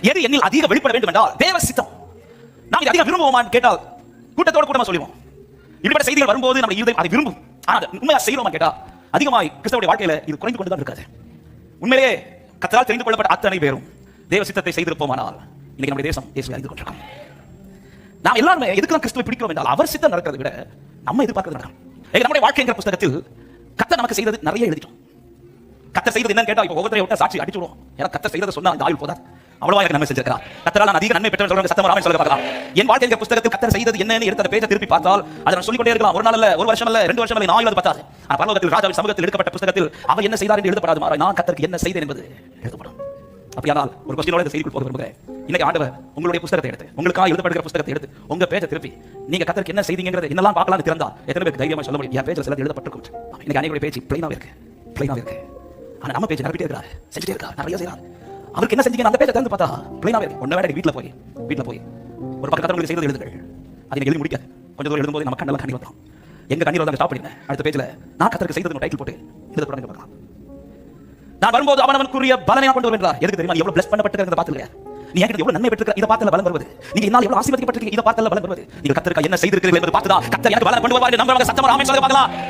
எது என்னில் அதிக வெளிப்பட வேண்டும் என்றால் தேவ சித்தம். நாம் இதை அதிகம் விரும்புவோமான்னு கேட்டால் கூட்டத்தோட கூட்டமா சொல்லுவோம். இப்படிப்பட்ட செய்திகள் வரும்போது நம்ம இருதயம் அதை விரும்பும். ஆனால் உண்மையா செய்யறோமா கேட்டா அதிகமாய் கிறிஸ்தவருடைய வாழ்க்கையில இது குறைந்து கொண்டுதான் இருக்காது. உண்மையிலே கர்த்தரால் தெரிந்து கொள்ளப்பட்ட அத்தனை பேரும் தேவ சித்தத்தை செய்திருப்போமானால் இன்னைக்கு நம்முடைய தேசம் இயேசுவை அறிந்து கொண்டிருக்கும். நாம் எல்லாருமே எதுக்கு கிறிஸ்துவை பிடிக்கிறோம் என்றால் அவர் சித்தம் நடக்கிறதை விட நம்ம எதிர்பார்க்கிறது நடக்கும். நம்முடைய வாழ்க்கைங்கிற புத்தகத்தில் கர்த்தர் நமக்கு செய்தது நிறைய எழுதிட்டோம். கர்த்தர் செய்தது என்னன்னு கேட்டா இப்போ ஒவ்வொருத்தரையும் விட்டு சாட்சி அடிச்சுடுவோம். ஏன்னா கர்த்தர் செய்ததை சொன்னா அந்த ஆயுள் போதாது. அவ்வளவா எனக்கு நன்மை செஞ்சிருக்கிறார். கர்த்தரால் நான் அதிக நன்மை பெற்றேன் சொல்றவங்க சத்தமா ஆமென் சொல்ல பார்க்கலாம். என் வாழ்க்கைங்கிற புத்தகத்தில் கர்த்தர் செய்தது என்னன்னு எடுத்த பேஜை திருப்பி பார்த்தால் அதை நான் சொல்லிக் கொண்டே இருக்கலாம். ஒரு நாள் இல்ல, ஒரு வருஷம் இல்ல, 2 வருஷம் இல்ல, 4 பத்தாது. ஆனால் பரலோகத்தில் ராஜாவின் சமூகத்தில் எடுக்கப்பட்ட புத்தகத்தில் அவர் என்ன செய்தார் என்று எழுதப்படாது. மாறாய் நான் கர்த்தருக்கு என்ன செய்தேன் என்பது எழுதப்படும். அப்படியானால் ஒரு கொஸ்டினோட இந்த செய்திக்குள் போக விரும்புகிறேன். இன்னைக்கு ஆண்டவர் உங்களுடைய புத்தகத்தை எடுத்து, உங்களுக்காக எழுதப்படுகிற புத்தகத்தை எடுத்து உங்க பேஜை திருப்பி நீங்க கர்த்தருக்கு என்ன செய்தீங்கங்கறதை என்னெல்லாம் பார்க்கலாம்னு திறந்தா எத்தனை பேருக்கு தைரியமா சொல்ல முடியும்? என் பேஜ்ல சிலது எழுதப்பட்டிருக்கும். இன்னைக்கு அநேகருடைய பேஜ் பிளைனாவே இருக்கு. ஆனா நம்ம பேஜ் நிரப்பிட்டே இருக்காரு, செஞ்சுட்டே இருக்காரு, நிறைய செய்யறாரு. அவருக்கு என்ன செஞ்சீங்க அந்த பேஜை திறந்து பார்த்தா பிளைனாவே இருக்கு. ஒண்ணு வேற வீட்ல போய் ஒரு பக்கம் கர்த்தர் உங்களுக்கு செய்தது எழுதுங்கள். அதை எழுதி முடிக்காது. கொஞ்சம் தூரம் எழுதும்போது நம்ம கண்ணெல்லாம் கண்ணீர் வந்துடும். எங்க கண்ணீர் வந்து ஸ்டாப் பண்ணிடுங்க. அடுத்த பேஜ்ல நான் கர்த்தருக்கு செய்தது டைட்டில் போட்டு எழுத தொடங்க பார்க்கலாம். நான் வரும்போது அவனவனுக்குரிய பலனை கொண்டு வருகிறார். எதுக்கு தெரியுமா? எவ்வளவு பிளஸ் பண்ணப்பட்டிருக்கிறத பார்த்தீங்க. நீ என்கிட்ட எவ்வளவு நன்மை பெற்றிருக்க இத பார்த்தல பலன் வருவது. நீங்க என்னால எவ்வளவு ஆசீர்வதிக்கப்பட்டிருக்கீங்க இத பார்த்தல பலன் வருவது. நீங்க கர்த்தருக்கு என்ன செய்திருக்கிறீர்கள் என்பதை பார்த்துதான் கர்த்தர் எனக்கு பலன் கொண்டு வருவார். நம்ம சத்தமா ஆமென் சொல்ல பார்க்கலாம்.